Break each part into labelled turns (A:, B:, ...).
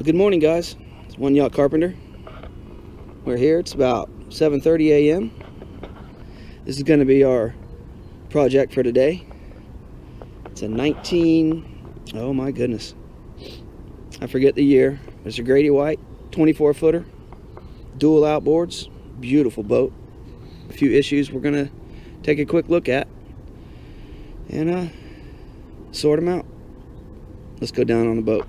A: Good morning, guys. It's One Yacht Carpenter. We're here. It's about 7:30 a.m. This is going to be our project for today. It's a oh my goodness, I forget the year. It's a Grady white 24-footer, dual outboards, beautiful boat. A few issues we're going to take a quick look at and sort them out. Let's go down on the boat.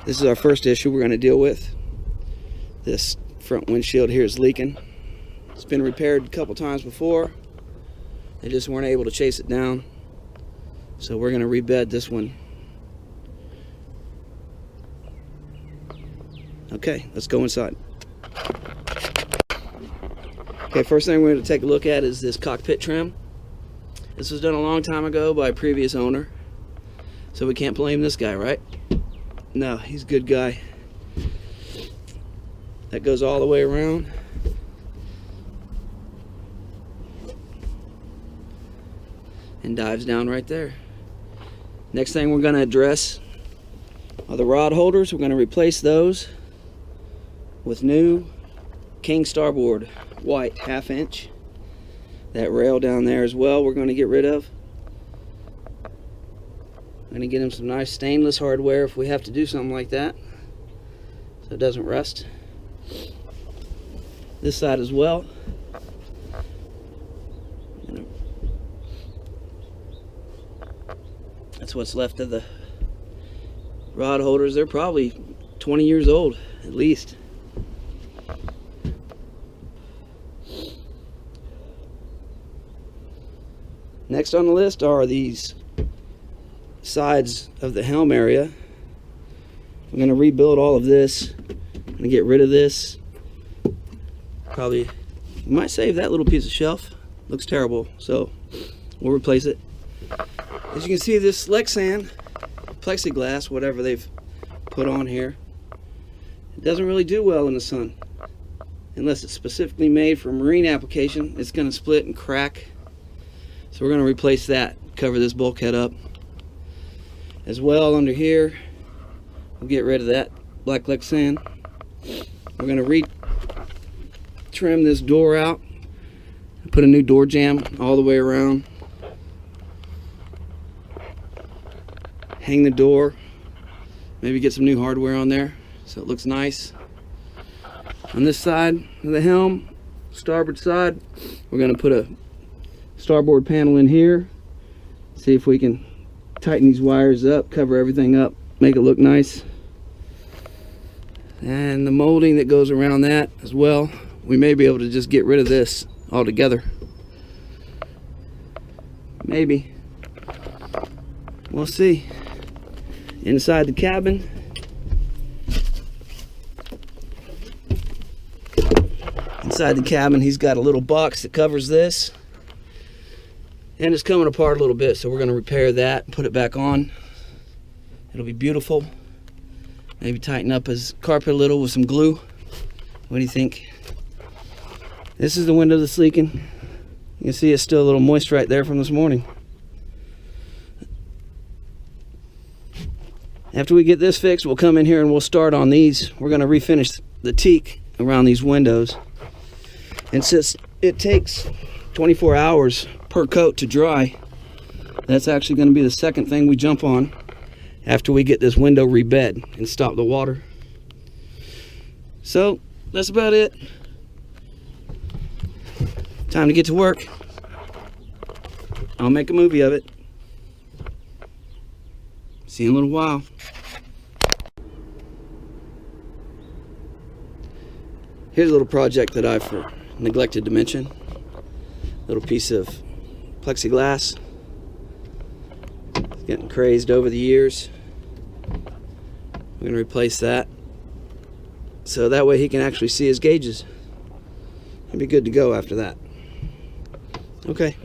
A: This is our first issue we're going to deal with. This front windshield here is leaking. It's been repaired a couple times before. They just weren't able to chase it down. So we're going to rebed this one. Okay, let's go inside. Okay, first thing we're going to take a look at is this cockpit trim. This was done a long time ago by a previous owner. So we can't blame this guy, right? No, he's a good guy. That goes all the way around. And dives down right there. Next thing we're going to address are the rod holders. We're going to replace those with new King starboard white 1/2 inch. That rail down there as well we're going to get rid of. I'm going to get him some nice stainless hardware if we have to do something like that, so it doesn't rust. This side as well. That's what's left of the rod holders. They're probably 20 years old at least. Next on the list are these sides of the helm area. I'm going to rebuild all of this. I'm going to get rid of this. Probably we might save that little piece of shelf. Looks terrible, so we'll replace it. As you can see, this Lexan plexiglass, whatever they've put on here, it doesn't really do well in the sun unless it's specifically made for marine application. It's going to split and crack, so we're going to replace that, cover this bulkhead up. As well, under here, we'll get rid of that black Lexan. We're going to re-trim this door out and put a new door jamb all the way around. Hang the door, maybe get some new hardware on there so it looks nice. On this side of the helm, starboard side, we're going to put a starboard panel in here. See if we can tighten these wires up, cover everything up, make it look nice. And the molding that goes around that as well, we may be able to just get rid of this altogether. Maybe. We'll see. Inside the cabin, he's got a little box that covers this. And it's coming apart a little bit, so we're going to repair that and put it back on. It'll be beautiful. Maybe tighten up his carpet a little with some glue. What do you think? This is the window that's leaking. You can see it's still a little moist right there from this morning. After we get this fixed, we'll come in here and we'll start on these. We're going to refinish the teak around these windows. And since it takes 24 hours per coat to dry, that's actually going to be the second thing we jump on after we get this window rebed and stop the water. So that's about it. Time to get to work. I'll make a movie of it. See you in a little while. Here's a little project that I've neglected to mention. Little piece of plexiglass. It's getting crazed over the years. We're going to replace that, so that way he can actually see his gauges. He'll be good to go after that. Okay.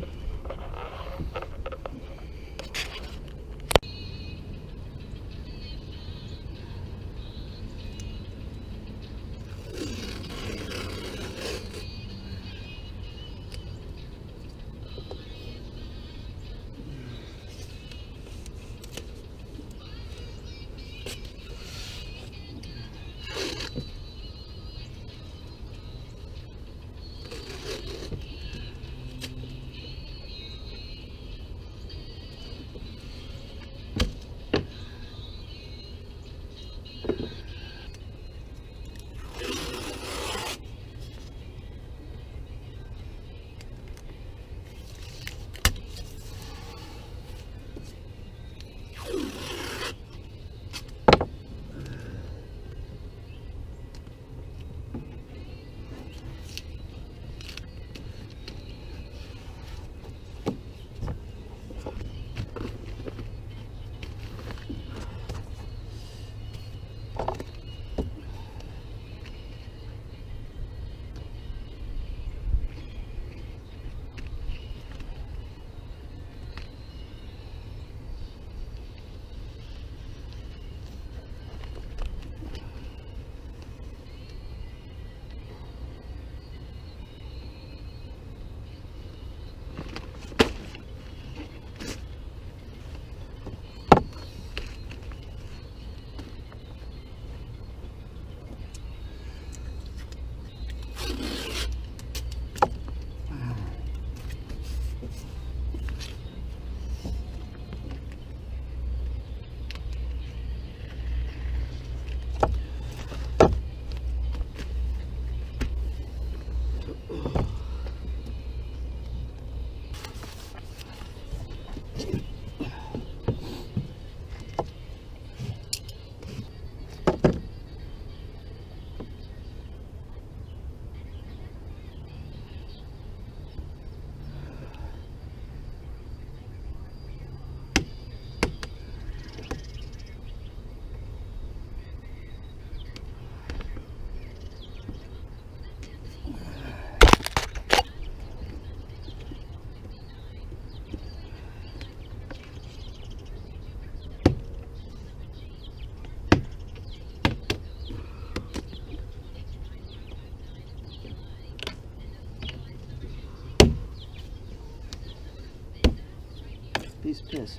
A: Piece of piss.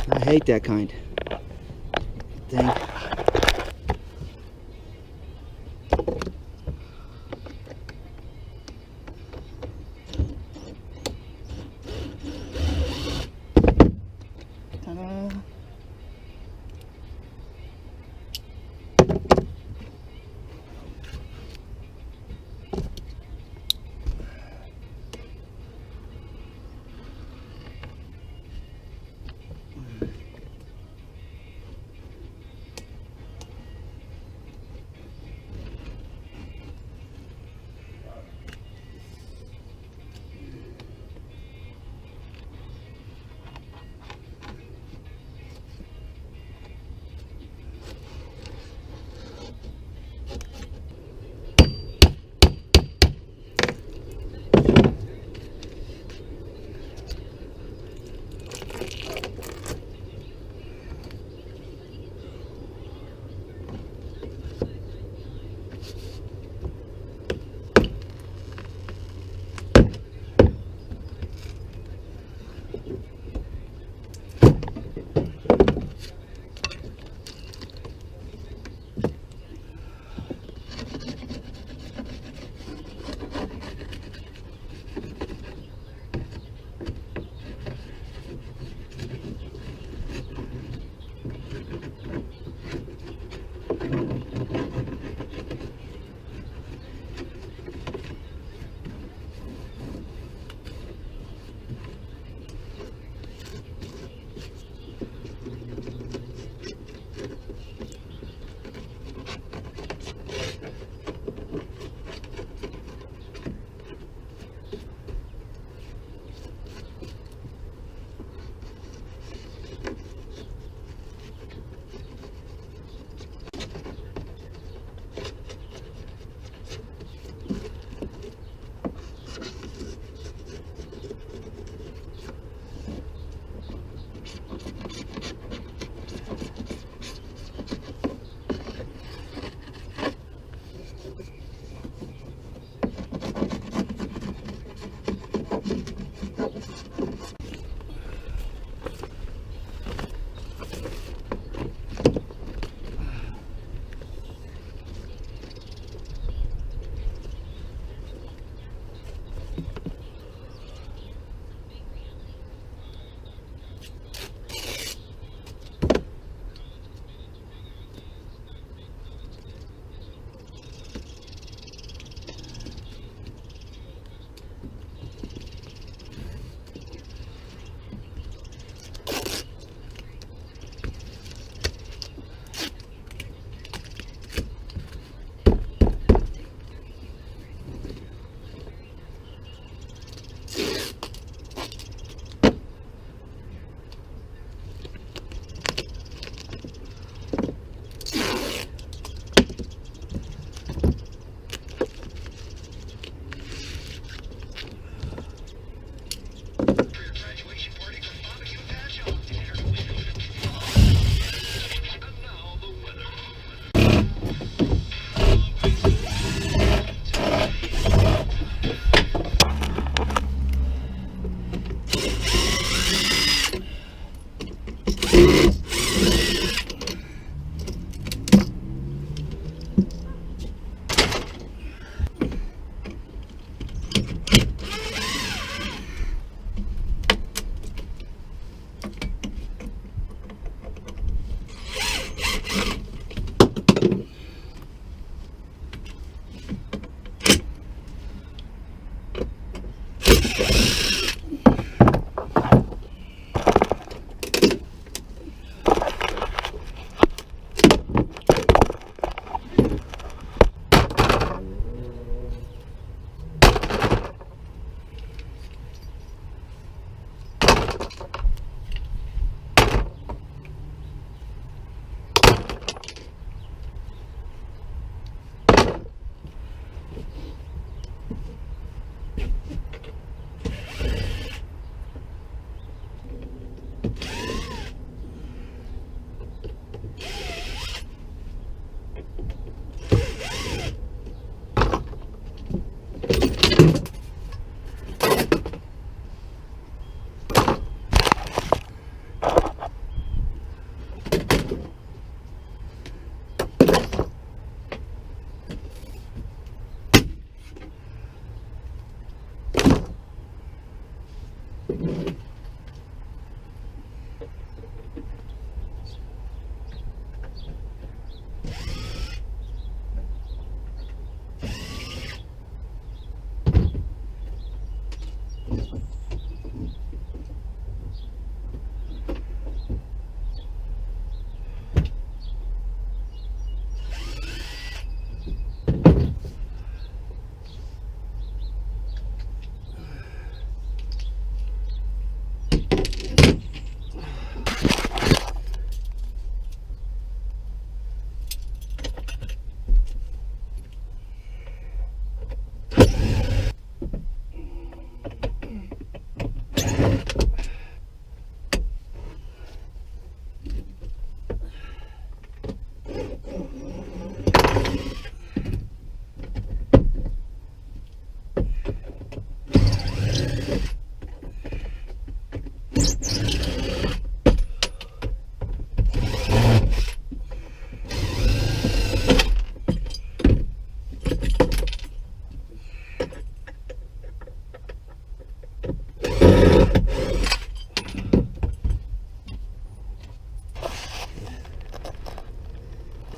A: I hate that kind thing.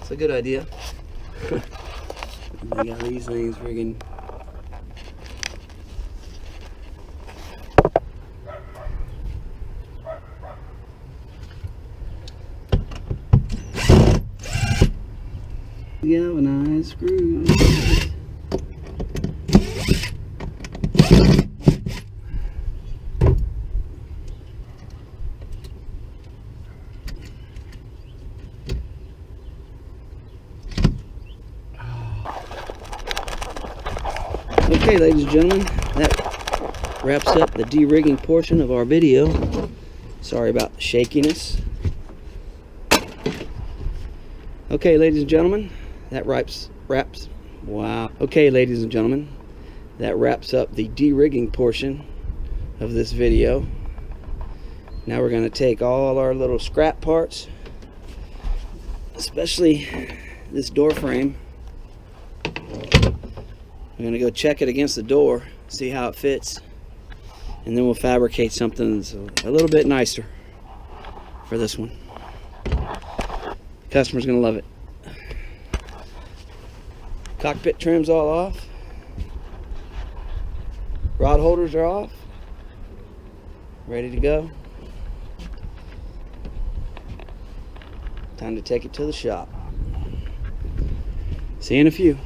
A: It's a good idea. I got these things friggin' galvanized screws. Okay, ladies and gentlemen, that wraps up the de-rigging portion of our video. Sorry about the shakiness. Okay, ladies and gentlemen, that wraps up the de-rigging portion of this video. Now we're going to take all our little scrap parts, especially this door frame. I'm going to go check it against the door, see how it fits, and then we'll fabricate something that's a little bit nicer for this one. The customer's going to love it. Cockpit trim's all off. Rod holders are off. Ready to go. Time to take it to the shop. See you in a few.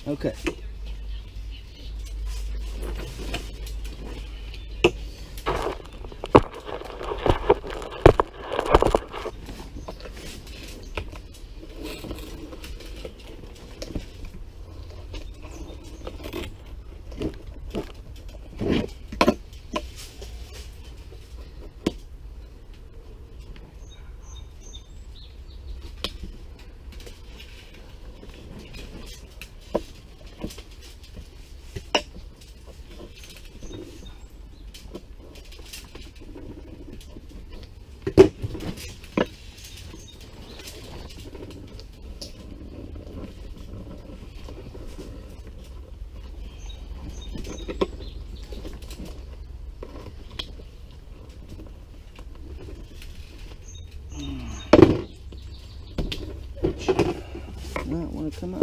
A: Okay. Not want to come up.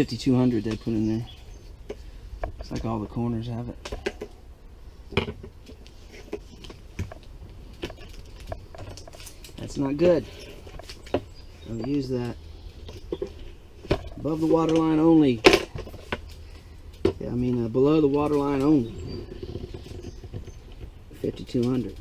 A: 5200 they put in there. Looks like all the corners have it. That's not good. Don't use that. Above the water line only. Yeah, I mean below the water line only. 5200.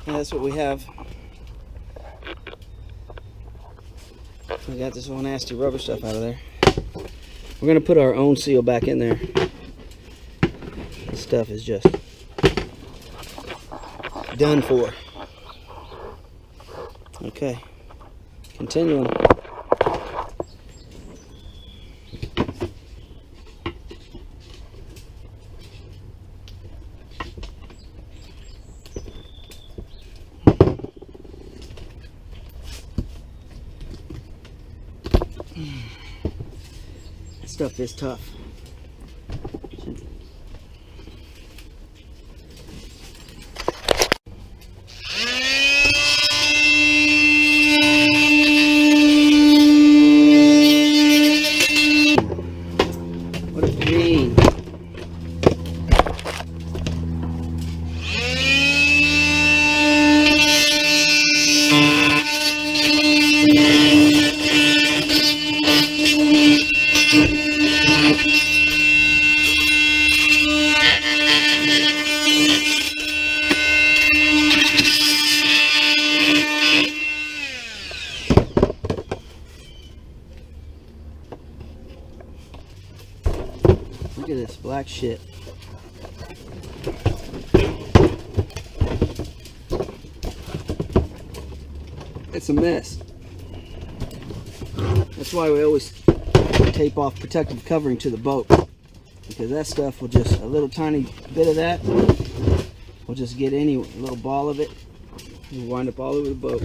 A: That's what we have. We got this all nasty rubber stuff out of there. We're going to put our own seal back in there. This stuff is just done for. Okay, continuing. That stuff is tough. What a pain. Look at this black shit. It's a mess. That's why we always tape off protective covering to the boat. because that stuff will just, a little tiny bit of that will just get any little ball of it and wind up all over the boat.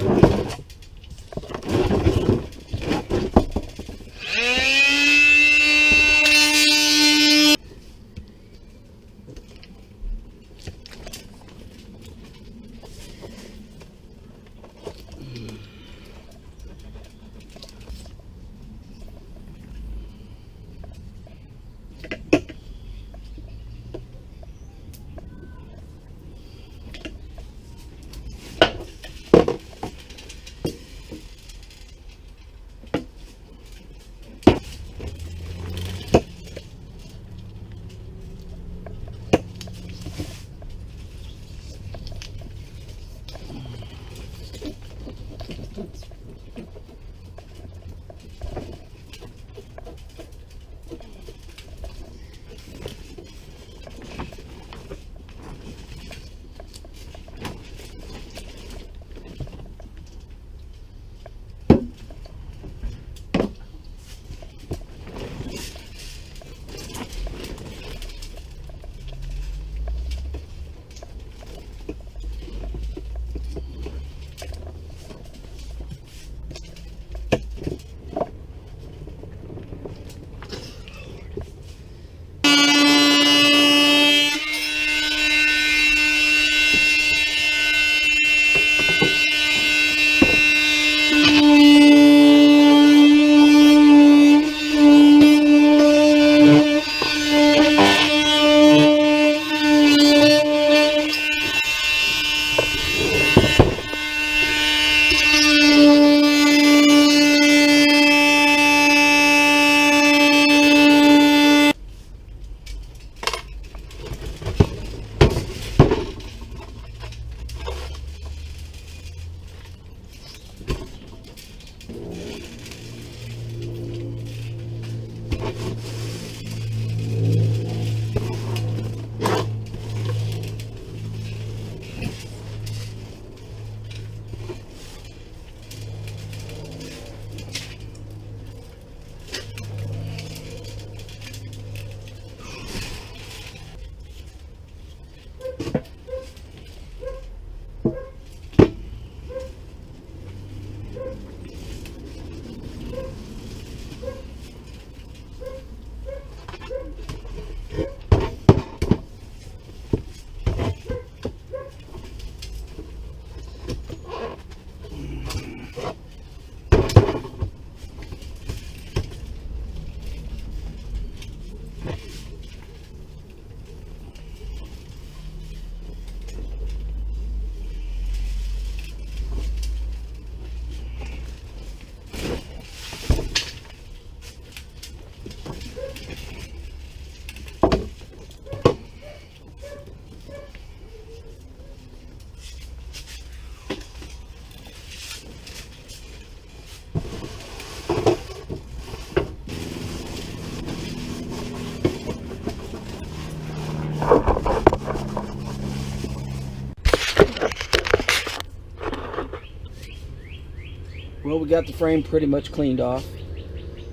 A: Well, we got the frame pretty much cleaned off,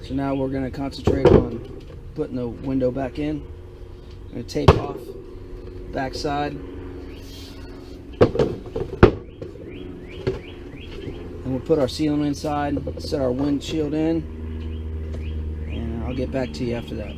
A: so now we're going to concentrate on putting the window back in. I'm going to tape off the back side, and we'll put our sealant inside, set our windshield in, and I'll get back to you after that.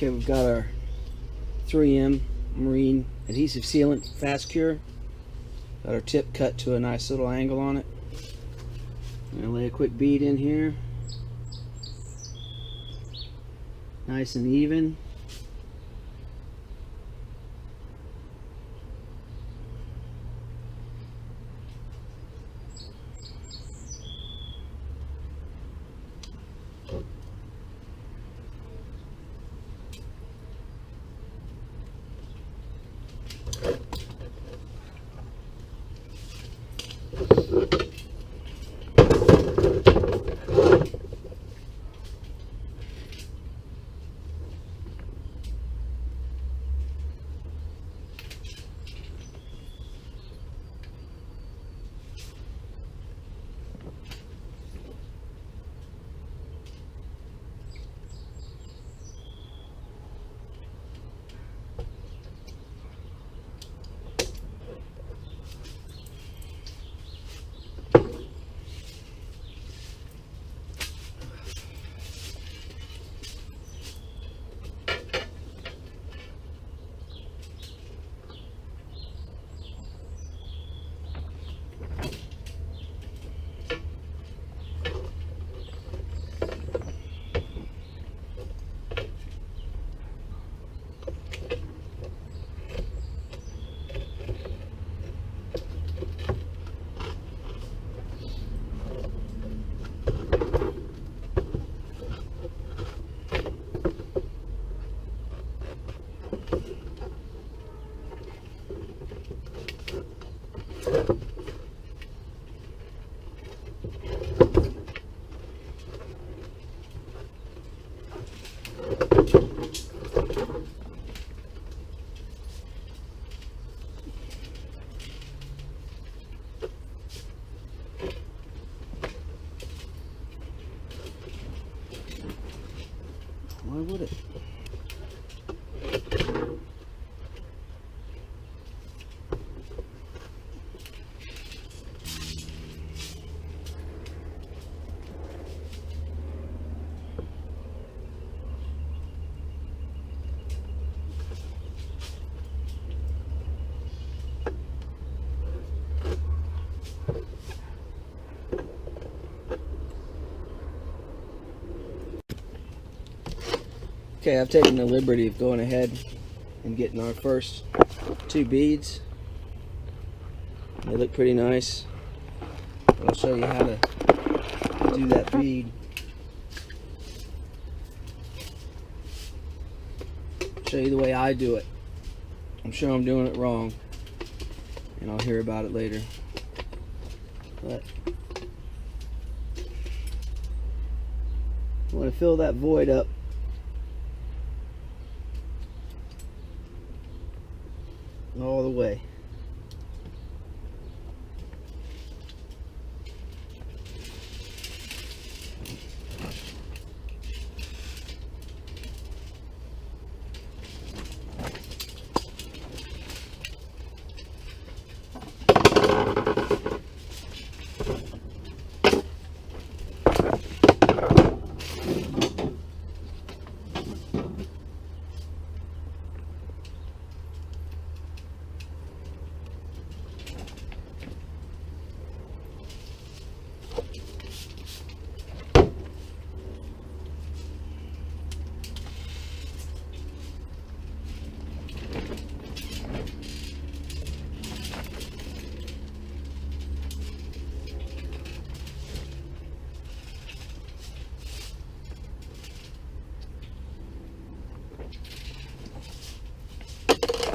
A: Okay, we've got our 3M marine adhesive sealant fast cure. Got our tip cut to a nice little angle on it. I'm going to lay a quick bead in here. Nice and even. Why would it? Okay, I've taken the liberty of going ahead and getting our first 2 beads. They look pretty nice. I'll show you how to do that bead. Show you the way I do it. I'm sure I'm doing it wrong, and I'll hear about it later. But I want to fill that void up. All the way.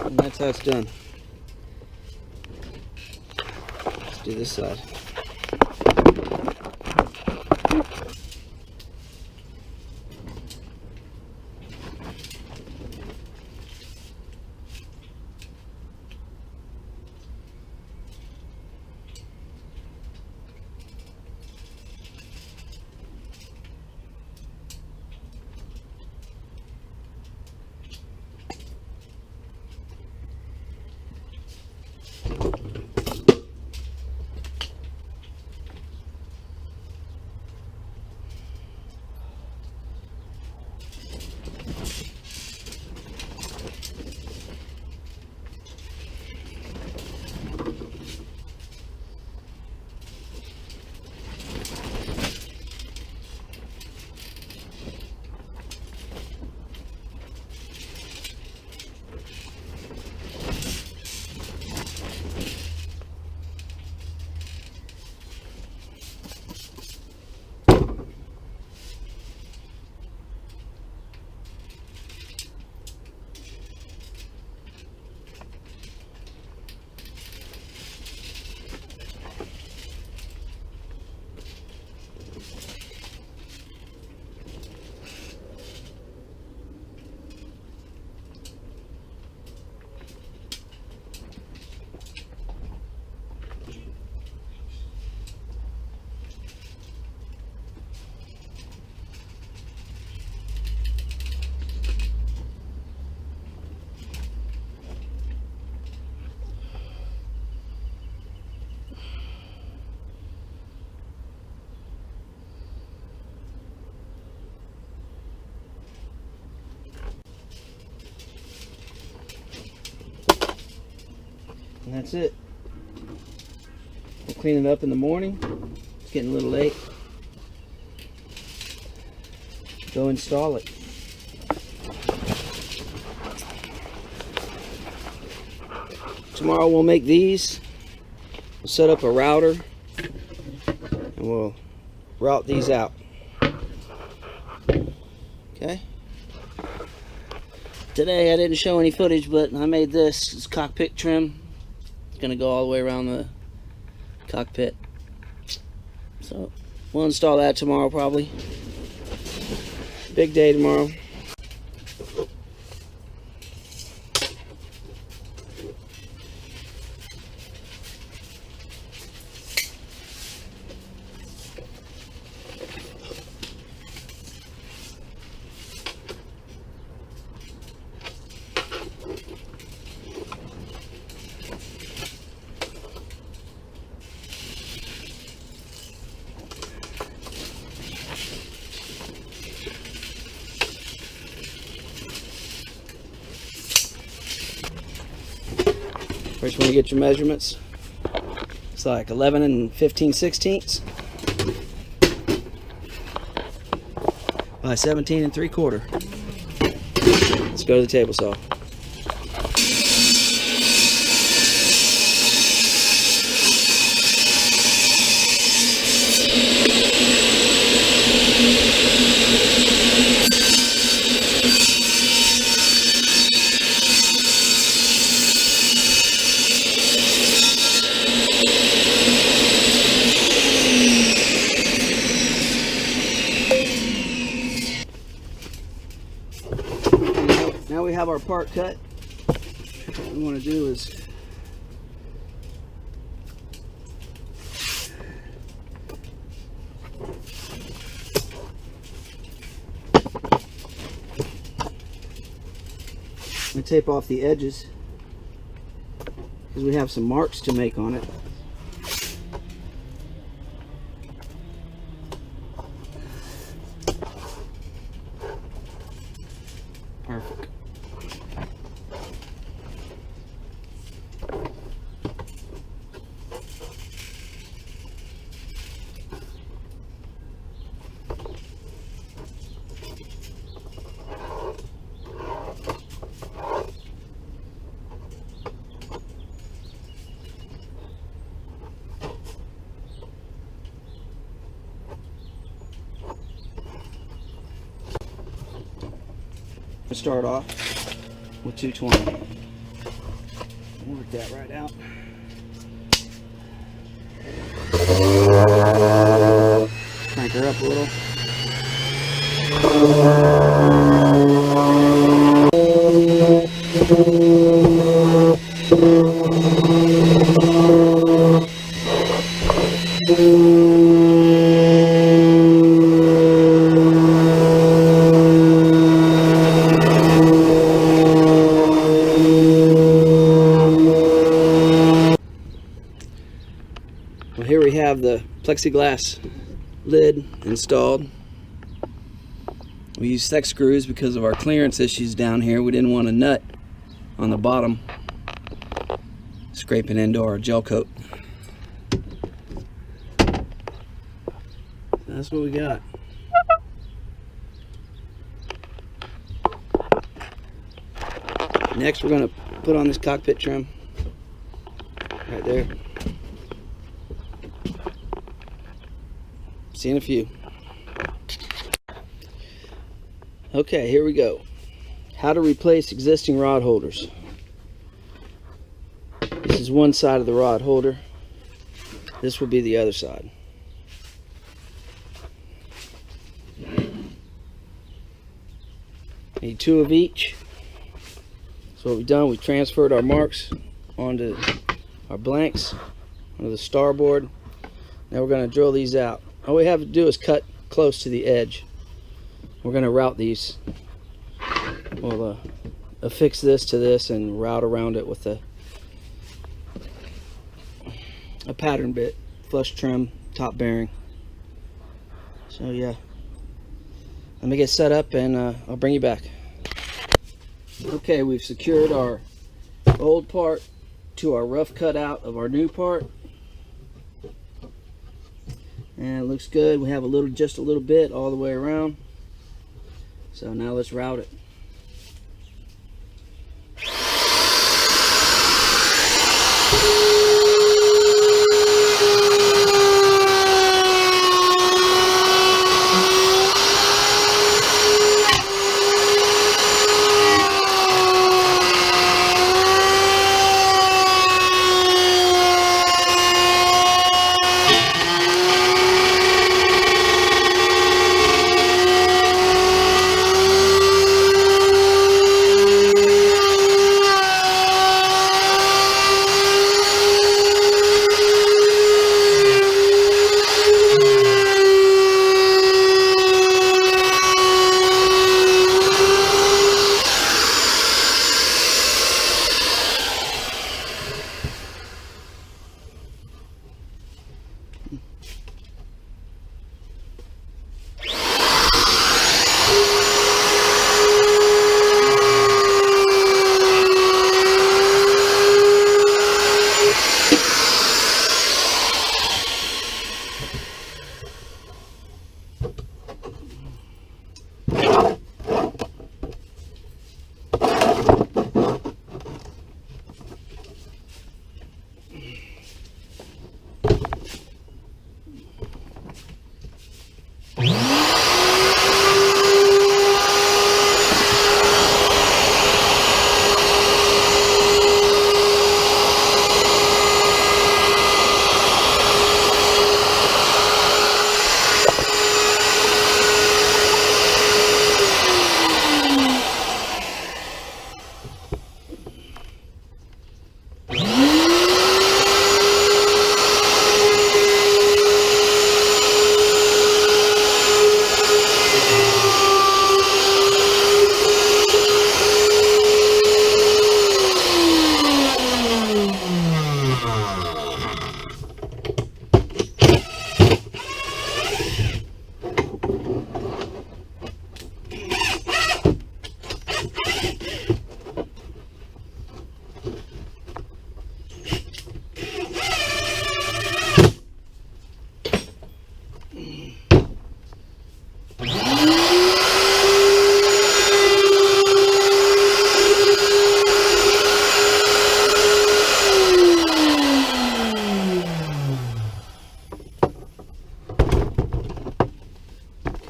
A: And that's how it's done. Let's do this side. And that's it. We'll clean it up in the morning. It's getting a little late. Go install it. Tomorrow we'll make these. We'll set up a router and we'll route these out. Okay. Today I didn't show any footage, but I made this. It's cockpit trim. It's gonna go all the way around the cockpit. So we'll install that tomorrow probably. Big day tomorrow. First, when you get your measurements, it's like 11 and 15/16 by 17 3/4. Let's go to the table saw. Now we have our part cut. What we want to do is we tape off the edges because we have some marks to make on it. Perfect. We'll start off with 220. We'll work that right out. Crank her up a little. Well, here we have the plexiglass lid installed. We use Thec screws because of our clearance issues down here. We didn't want a nut on the bottom scraping into our gel coat. That's what we got. Next, we're going to put on this cockpit trim right there. See you in a few. Okay, here we go. How to replace existing rod holders. This is one side of the rod holder. This will be the other side. Need two of each. So what we've done, we've transferred our marks onto our blanks, onto the starboard. Now we're going to drill these out. All we have to do is cut close to the edge. We're going to route these. We'll affix this to this and route around it with a pattern bit, flush trim, top bearing. So yeah, let me get set up and I'll bring you back. Okay, we've secured our old part to our rough cutout of our new part. And it looks good. We have just a little bit all the way around. So now let's route it.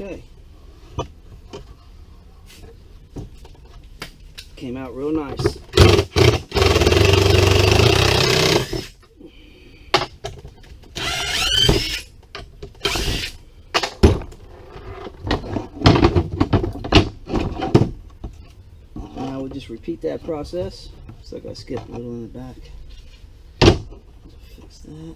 A: Okay. Came out real nice. Now we'll just repeat that process. Looks like I skipped a little in the back. Fix that.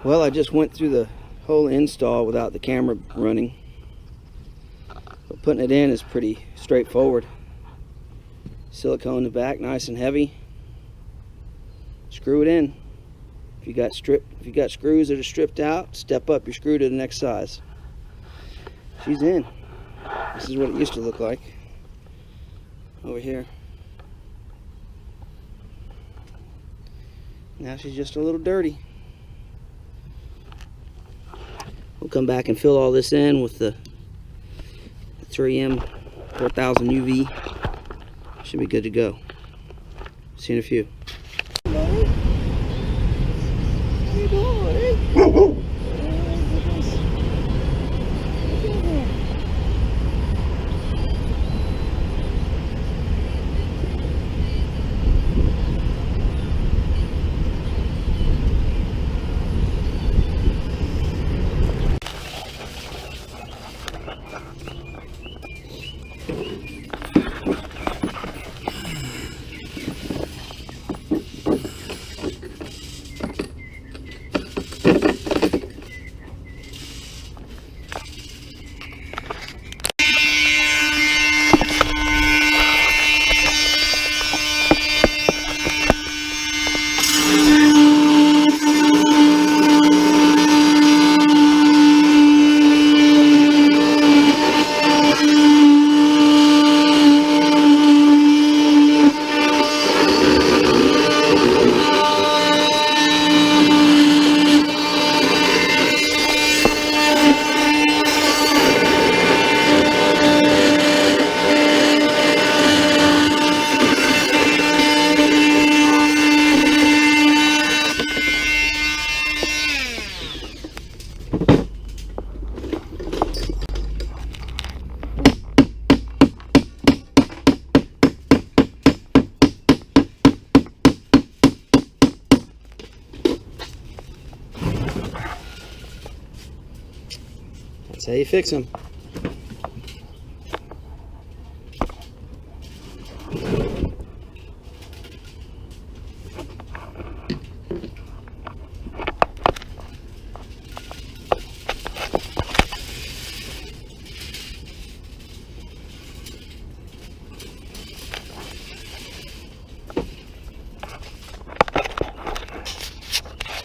A: Well, I just went through the whole install without the camera running. But putting it in is pretty straightforward. Silicone in the back, nice and heavy. Screw it in. If you got screws that are stripped out, step up your screw to the next size. She's in. This is what it used to look like over here. Now she's just a little dirty. We'll come back and fill all this in with the 3M 4000 UV. Should be good to go. See you in a few. Hello. How you doing? That's how you fix them.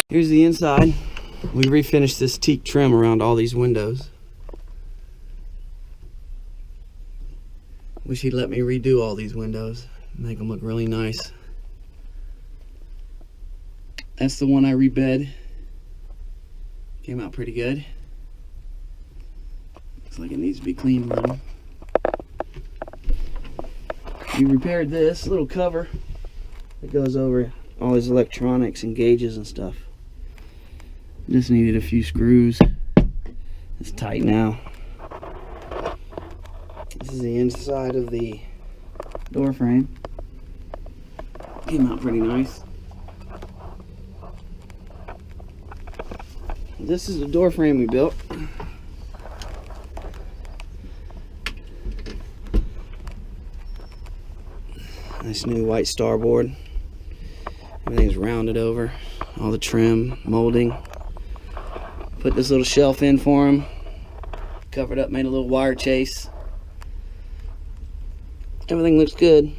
A: Here's the inside. We refinished this teak trim around all these windows. Wish he'd let me redo all these windows, make them look really nice. That's the one I rebed. Came out pretty good. Looks like it needs to be cleaned a little. We repaired this little cover that goes over all his electronics and gauges and stuff. Just needed a few screws. It's tight now. This is the inside of the door frame. Came out pretty nice. This is the door frame we built. Nice new white starboard. Everything's rounded over. All the trim, molding. Put this little shelf in for him. Covered up, made a little wire chase. Everything looks good.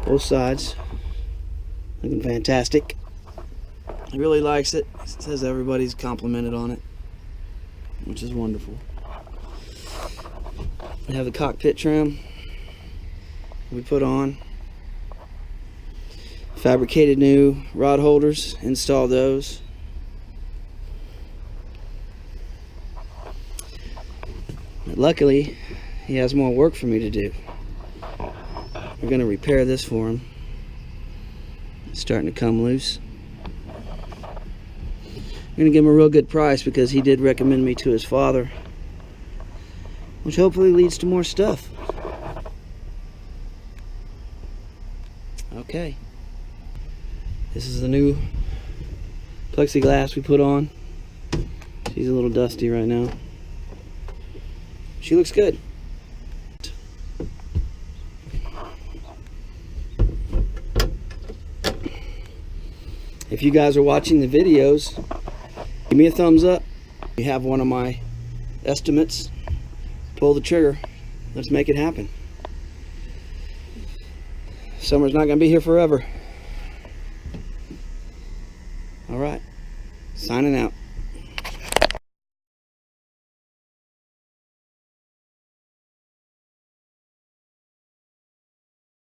A: Both sides. Looking fantastic. He really likes it. It says everybody's complimented on it, which is wonderful. We have the cockpit trim we put on. Fabricated new rod holders, installed those. But luckily, he has more work for me to do. We're going to repair this for him. It's starting to come loose. I'm going to give him a real good price because he did recommend me to his father, which hopefully leads to more stuff. Okay. This is the new plexiglass we put on. She's a little dusty right now. She looks good. If you guys are watching the videos, give me a thumbs up. You have one of my estimates. Pull the trigger. Let's make it happen. Summer's not going to be here forever. All right, signing out.